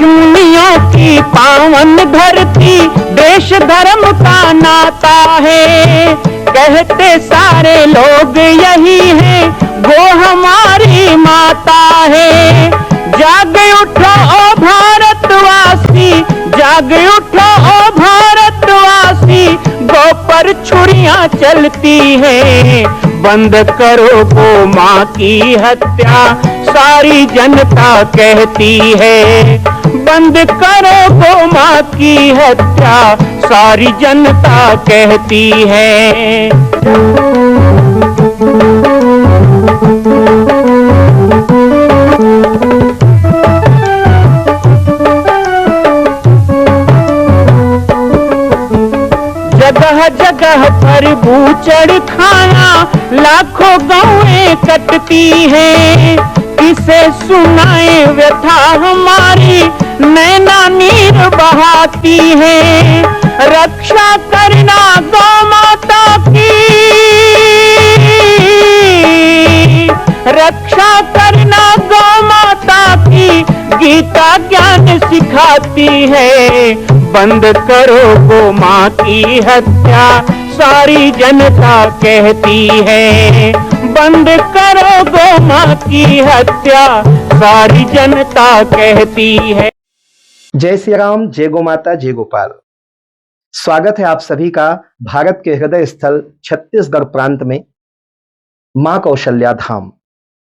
ऋषिमुनियों की पावन धरती, देश धर्म का नाता है। कहते सारे लोग यही है, वो हमारी माता है। जाग उठो ओ भारतवासी, जाग उठो ओ भारतवासी, गौ पर छुरियां चलती हैं। बंद करो गौ माँ की हत्या, सारी जनता कहती है। बंद करो गौ माँ की हत्या, सारी जनता कहती है। जगह जगह पर बूचड़ खाना, लाखों गौएं कटती हैं। किसे सुनाए व्यथा हमारी, नैना नीर बहाती है। रक्षा करना गौ माता की, रक्षा करना गौ माता की, गीता ज्ञान सिखाती है। बंद करो गौ माँ की हत्या, सारी जनता कहती है। बंद करो गौ माँ की हत्या, सारी जनता कहती है। जय श्री राम, जय गौ माता, जय गोपाल। स्वागत है आप सभी का भारत के हृदय स्थल छत्तीसगढ़ प्रांत में मां कौशल्या धाम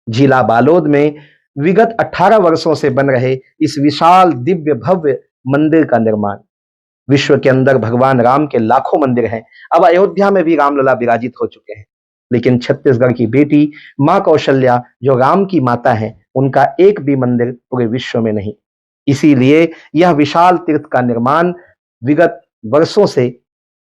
जिला बालोद में विगत 18 वर्षों से बन रहे इस विशाल दिव्य भव्य मंदिर का निर्माण। विश्व के अंदर भगवान राम के लाखों मंदिर हैं, अब अयोध्या में भी रामलला विराजित हो चुके हैं, लेकिन छत्तीसगढ़ की बेटी मां कौशल्या जो राम की माता है, उनका एक भी मंदिर पूरे विश्व में नहीं। इसीलिए यह विशाल तीर्थ का निर्माण विगत वर्षों से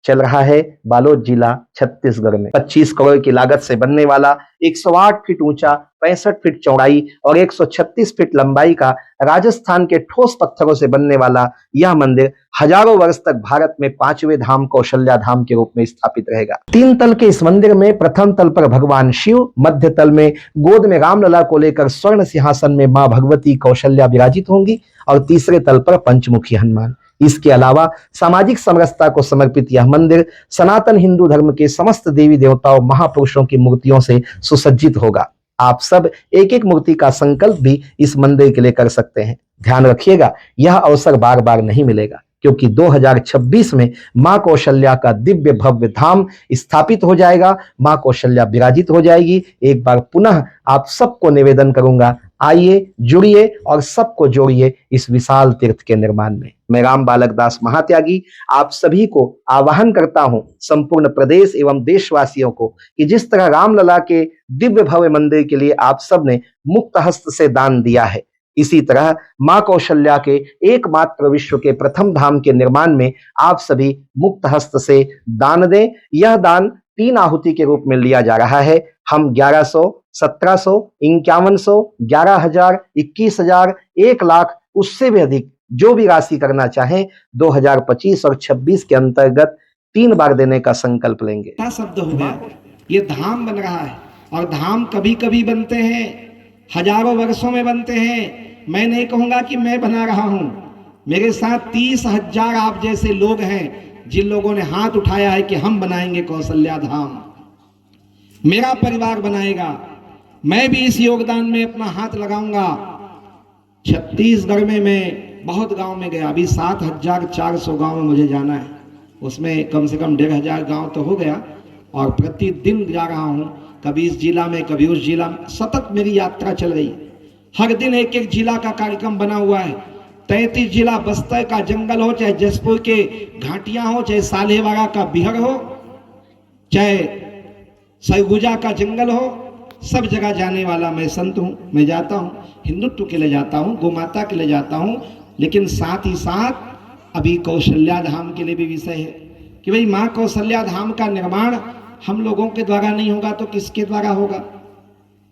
चल रहा है बालोद जिला छत्तीसगढ़ में। 25 करोड़ की लागत से बनने वाला 108 फीट ऊंचा, 65 फीट चौड़ाई और 136 फीट लंबाई का राजस्थान के ठोस पत्थरों से बनने वाला यह मंदिर हजारों वर्ष तक भारत में 5वें धाम कौशल्या धाम के रूप में स्थापित रहेगा। 3 तल के इस मंदिर में प्रथम तल पर भगवान शिव, मध्य तल में गोद में रामलला को लेकर स्वर्ण सिंहासन में मां भगवती कौशल्या विराजित होंगी और तीसरे तल पर पंचमुखी हनुमान। इसके अलावा सामाजिक समरसता को समर्पित यह मंदिर सनातन हिंदू धर्म के समस्त देवी देवताओं महापुरुषों की मूर्तियों से सुसज्जित होगा। आप सब एक एक मूर्ति का संकल्प भी इस मंदिर के लिए कर सकते हैं। ध्यान रखिएगा, यह अवसर बार बार नहीं मिलेगा, क्योंकि 2026 में मां कौशल्या का दिव्य भव्य धाम स्थापित हो जाएगा, मां कौशल्या विराजित हो जाएगी। एक बार पुनः आप सबको निवेदन करूंगा, आइए, जुड़िए और सबको जोड़िए इस विशाल तीर्थ के निर्माण में। मैं राम बालक दास महात्यागी आप सभी को आह्वान करता हूं, संपूर्ण प्रदेश एवं देशवासियों को, कि जिस तरह रामलला के दिव्य भव्य मंदिर के लिए आप सब ने मुक्त हस्त से दान दिया है, इसी तरह मां कौशल्या के एकमात्र विश्व के प्रथम धाम के निर्माण में आप सभी मुक्त हस्त से दान दें। यह दान 3 आहुति के रूप में लिया जा रहा है। हम 1100, 1700, 5100, 11,000, 21,000, 1 लाख, उससे भी अधिक जो भी राशि करना चाहें 2025 और 26 के अंतर्गत 3 बार देने का संकल्प लेंगे। शब्द हो गया, ये धाम बन रहा है और धाम कभी कभी बनते हैं, हजारों वर्षों में बनते हैं। मैं नहीं कहूंगा कि मैं बना रहा हूं, मेरे साथ 30,000 आप जैसे लोग हैं जिन लोगों ने हाथ उठाया है कि हम बनाएंगे कौशल्या धाम, मेरा परिवार बनाएगा, मैं भी इस योगदान में अपना हाथ लगाऊंगा। छत्तीसगढ़ में मैं बहुत गांव में गया, अभी 7,400 गांव में मुझे जाना है, उसमें कम से कम 1,500 गांव तो हो गया और प्रतिदिन जा रहा हूं, कभी इस जिला में कभी उस जिला में, सतत मेरी यात्रा चल रही। हर दिन एक एक जिला का कार्यक्रम बना हुआ है। 33 जिला, बस्तर का जंगल हो, चाहे जसपुर के घाटियां हो, चाहे सालेवाड़ा का बिहड़ हो, चाहे सरगुजा का जंगल हो, सब जगह जाने वाला मैं संत हूं। मैं जाता हूं, हिंदुत्व के लिए जाता हूं, गौ माता के लिए जाता हूं, लेकिन साथ ही साथ अभी कौशल्या धाम के लिए भी विषय है कि भाई मां कौशल्या धाम का निर्माण हम लोगों के द्वारा नहीं होगा तो किसके द्वारा होगा।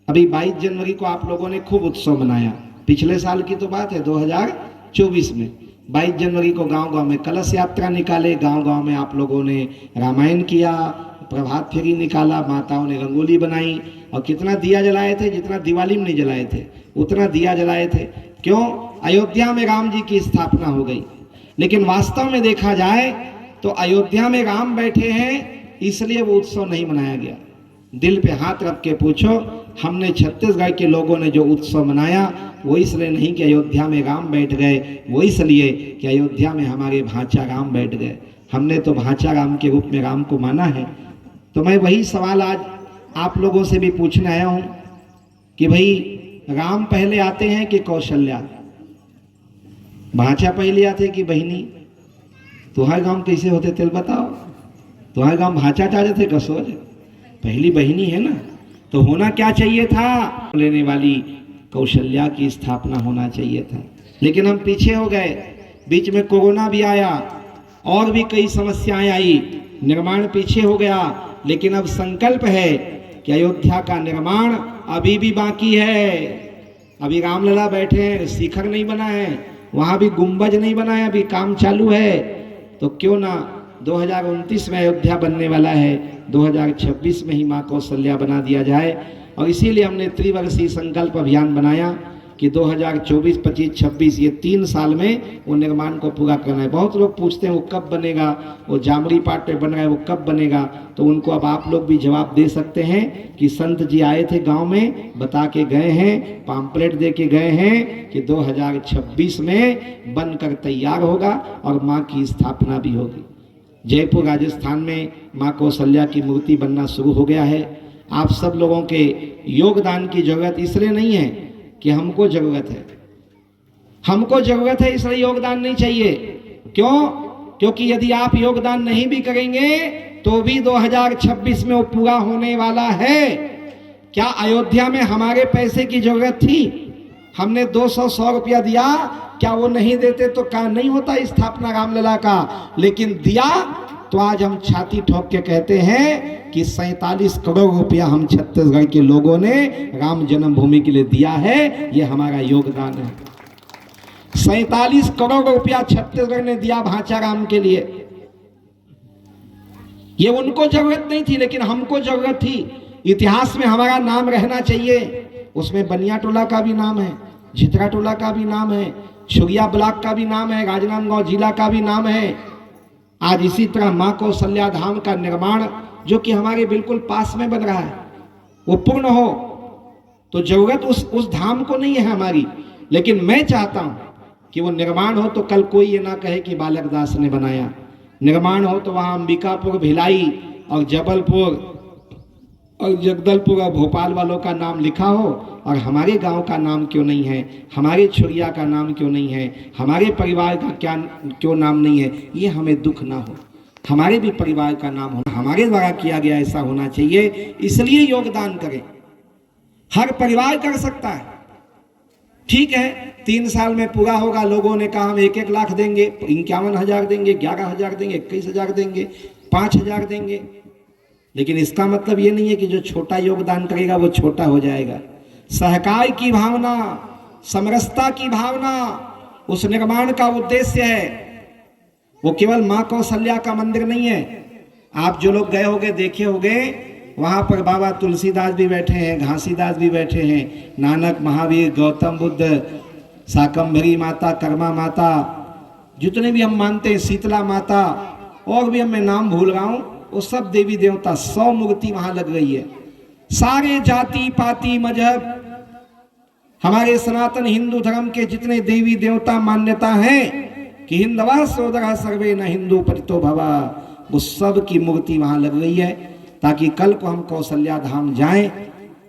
अभी 22 जनवरी को आप लोगों ने खूब उत्सव मनाया, पिछले साल की तो बात है 2024 में 22 जनवरी को गांव गांव में कलश यात्रा निकाले, गांव गांव में आप लोगों ने रामायण किया, प्रभात फेरी निकाला, माताओं ने रंगोली बनाई और कितना दिया जलाए थे, जितना दिवाली में नहीं जलाए थे उतना दिया जलाए थे। क्यों? अयोध्या में राम जी की स्थापना हो गई। लेकिन वास्तव में देखा जाए तो अयोध्या में राम बैठे हैं इसलिए वो उत्सव नहीं मनाया गया। दिल पे हाथ रख के पूछो, हमने छत्तीसगढ़ के लोगों ने जो उत्सव मनाया वो इसलिए नहीं कि अयोध्या में राम बैठ गए, वो इसलिए कि अयोध्या में हमारे भांचा राम बैठ गए। हमने तो भांचा राम के रूप में राम को माना है। तो मैं वही सवाल आज आप लोगों से भी पूछने आया हूं कि भाई राम पहले आते हैं कि कौशल्या? भांचा पहले आते कि बहिनी? तुम्हारे गांव कैसे होते तेल बताओ? तुम्हारे गांव भांचा चाहते थे कसोज? पहली बहिनी है ना। तो होना क्या चाहिए था? लेने वाली कौशल्या की स्थापना होना चाहिए था। लेकिन हम पीछे हो गए, बीच में कोरोना भी आया और भी कई समस्याएं आई, निर्माण पीछे हो गया। लेकिन अब संकल्प है कि अयोध्या का निर्माण अभी भी बाकी है। अभी रामलला बैठे हैं, शिखर नहीं बना है, वहां भी गुंबज नहीं बना है, अभी काम चालू है। तो क्यों ना 2029 में अयोध्या बनने वाला है, 2026 में ही माँ कौशल्या बना दिया जाए। और इसीलिए हमने त्रिवर्षीय संकल्प अभियान बनाया कि 2024, 25, 26 ये 3 साल में वो निर्माण को पूरा करना है। बहुत लोग पूछते हैं वो कब बनेगा, वो जामरी पाट पे बन रहा है वो कब बनेगा? तो उनको अब आप लोग भी जवाब दे सकते हैं कि संत जी आए थे गांव में, बता के गए हैं, पाम्पलेट दे के गए हैं कि 2026 में बनकर तैयार होगा और माँ की स्थापना भी होगी। जयपुर राजस्थान में माँ कौशल्या की मूर्ति बनना शुरू हो गया है। आप सब लोगों के योगदान की जरूरत इसलिए नहीं है कि हमको जरूरत है, हमको जरूरत है इसलिए योगदान नहीं चाहिए। क्यों? क्योंकि यदि आप योगदान नहीं भी करेंगे तो भी 2026 में वो पूरा होने वाला है। क्या अयोध्या में हमारे पैसे की जरूरत थी? हमने 200 रुपया दिया, क्या वो नहीं देते तो क्या नहीं होता स्थापना रामलला का? लेकिन दिया तो आज हम छाती ठोक के कहते हैं कि 47 करोड़ रुपया हम छत्तीसगढ़ के लोगों ने राम जन्मभूमि के लिए दिया है। ये हमारा योगदान है। 47 करोड़ रुपया छत्तीसगढ़ ने दिया भांचा राम के लिए। ये उनको जरूरत नहीं थी लेकिन हमको जरूरत थी। इतिहास में हमारा नाम रहना चाहिए। उसमें बनिया टोला का भी नाम है, झितरा टोला का भी नाम है, छुरिया ब्लॉक का भी नाम है, राजनांदगांव जिला का भी नाम है। आज इसी तरह माँ कौशल्या धाम का निर्माण जो कि हमारे बिल्कुल पास में बन रहा है वो पूर्ण हो। तो जरूरत उस धाम को नहीं है हमारी, लेकिन मैं चाहता हूं कि वो निर्माण हो तो कल कोई ये ना कहे कि बालक दास ने बनाया। निर्माण हो तो वहां अंबिकापुर, भिलाई और जबलपुर और जगदलपुर और भोपाल वालों का नाम लिखा हो और हमारे गांव का नाम क्यों नहीं है, हमारे छुरिया का नाम क्यों नहीं है, हमारे परिवार का क्यों नाम नहीं है, ये हमें दुख ना हो। हमारे भी परिवार का नाम हो, हमारे द्वारा किया गया ऐसा होना चाहिए। इसलिए योगदान करें। हर परिवार कर सकता है। ठीक है, 3 साल में पूरा होगा। लोगों ने कहा हम 1-1 लाख देंगे, 51,000 देंगे, 11,000 देंगे, 21,000 देंगे, 5,000 देंगे। लेकिन इसका मतलब ये नहीं है कि जो छोटा योगदान करेगा वो छोटा हो जाएगा। सहकार की भावना, समरसता की भावना उस निर्माण का उद्देश्य है। वो केवल माँ कौशल्या का मंदिर नहीं है। आप जो लोग गए होंगे, देखे होंगे, वहां पर बाबा तुलसीदास भी बैठे हैं, घासीदास भी बैठे हैं, नानक, महावीर, गौतम बुद्ध, शाकंभरी माता, कर्मा माता, जितने भी हम मानते हैं, शीतला माता, और भी मैं नाम भूल रहा हूं, वो सब देवी देवता 100 मूर्ति वहां लग गई है। सारे जाति पाति मजहब, हमारे सनातन हिंदू धर्म के जितने देवी देवता मान्यता है कि हिंदवा सोदरा सर्वे न हिंदू परितो भवा, वो सब की मूर्ति वहां लग गई है। ताकि कल को हम कौशल्या धाम जाएं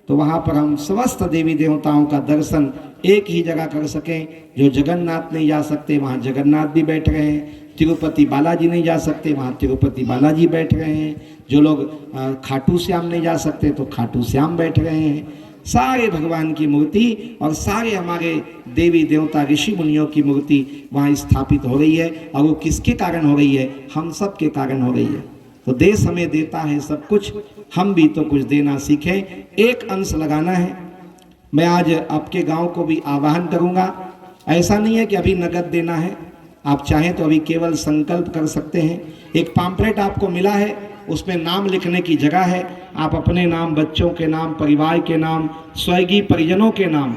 तो वहां पर हम समस्त देवी देवताओं का दर्शन एक ही जगह कर सकें। जो जगन्नाथ नहीं जा सकते वहां जगन्नाथ भी बैठ रहे हैं, तिरुपति बालाजी नहीं जा सकते वहाँ तिरुपति बालाजी बैठ रहे हैं, जो लोग खाटू श्याम नहीं जा सकते तो खाटू श्याम बैठ रहे हैं। सारे भगवान की मूर्ति और सारे हमारे देवी देवता ऋषि मुनियों की मूर्ति वहाँ स्थापित हो रही है। और वो किसके कारण हो रही है? हम सब के कारण हो रही है। तो देश हमें देता है सब कुछ, हम भी तो कुछ देना सीखें, एक अंश लगाना है। मैं आज आपके गाँव को भी आह्वान करूँगा। ऐसा नहीं है कि अभी नगद देना है, आप चाहें तो अभी केवल संकल्प कर सकते हैं। एक पम्पलेट आपको मिला है, उसमें नाम लिखने की जगह है। आप अपने नाम, बच्चों के नाम, परिवार के नाम, स्वर्गीय परिजनों के नाम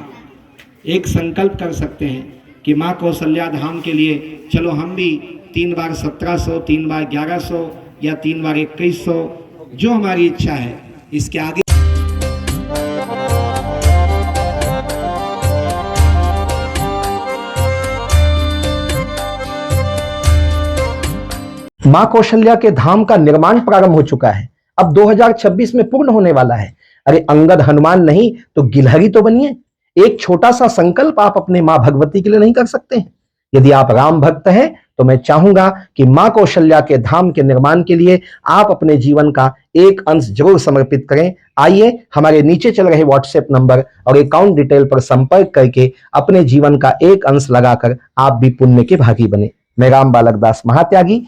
एक संकल्प कर सकते हैं कि माँ कौशल्या धाम के लिए चलो हम भी 3 बार 1700, 3 बार 1100 या 3 बार 2100, जो हमारी इच्छा है। इसके आगे मां कौशल्या के धाम का निर्माण प्रारंभ हो चुका है, अब 2026 में पूर्ण होने वाला है। अरे अंगद हनुमान नहीं तो गिलहरी तो बनिए। एक छोटा सा संकल्प आप अपने मां भगवती के लिए नहीं कर सकते हैं? यदि आप राम भक्त हैं तो मैं चाहूंगा कि मां कौशल्या के धाम के निर्माण के लिए आप अपने जीवन का एक अंश जरूर समर्पित करें। आइए हमारे नीचे चल रहे व्हाट्सएप नंबर और अकाउंट डिटेल पर संपर्क करके अपने जीवन का एक अंश लगाकर आप भी पुण्य के भागी बने। मैं राम बालक दास महात्यागी,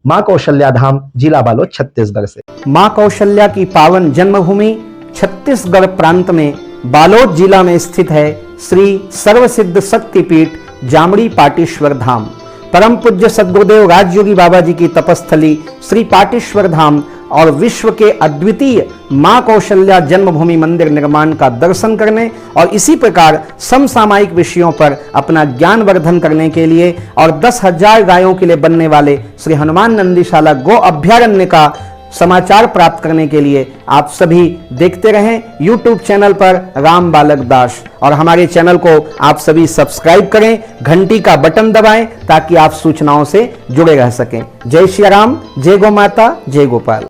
मां कौशल्या धाम, जिला बालोद, छत्तीसगढ़ से। मां कौशल्या की पावन जन्मभूमि छत्तीसगढ़ प्रांत में बालोद जिला में स्थित है श्री सर्वसिद्ध शक्तिपीठ जामड़ी पाटेश्वर धाम। परम पूज्य सद्गुरुदेव राजयोगी बाबा जी की तपस्थली श्री पाटेश्वर धाम और विश्व के अद्वितीय मां कौशल्या जन्मभूमि मंदिर निर्माण का दर्शन करने और इसी प्रकार समसामयिक विषयों पर अपना ज्ञान वर्धन करने के लिए और 10,000 गायों के लिए बनने वाले श्री हनुमान नंदीशाला गो अभ्यारण्य का समाचार प्राप्त करने के लिए आप सभी देखते रहें YouTube चैनल पर राम बालक दास, और हमारे चैनल को आप सभी सब्सक्राइब करें, घंटी का बटन दबाएं ताकि आप सूचनाओं से जुड़े रह सकें। जय श्री राम, जय गौ माता, जय गोपाल।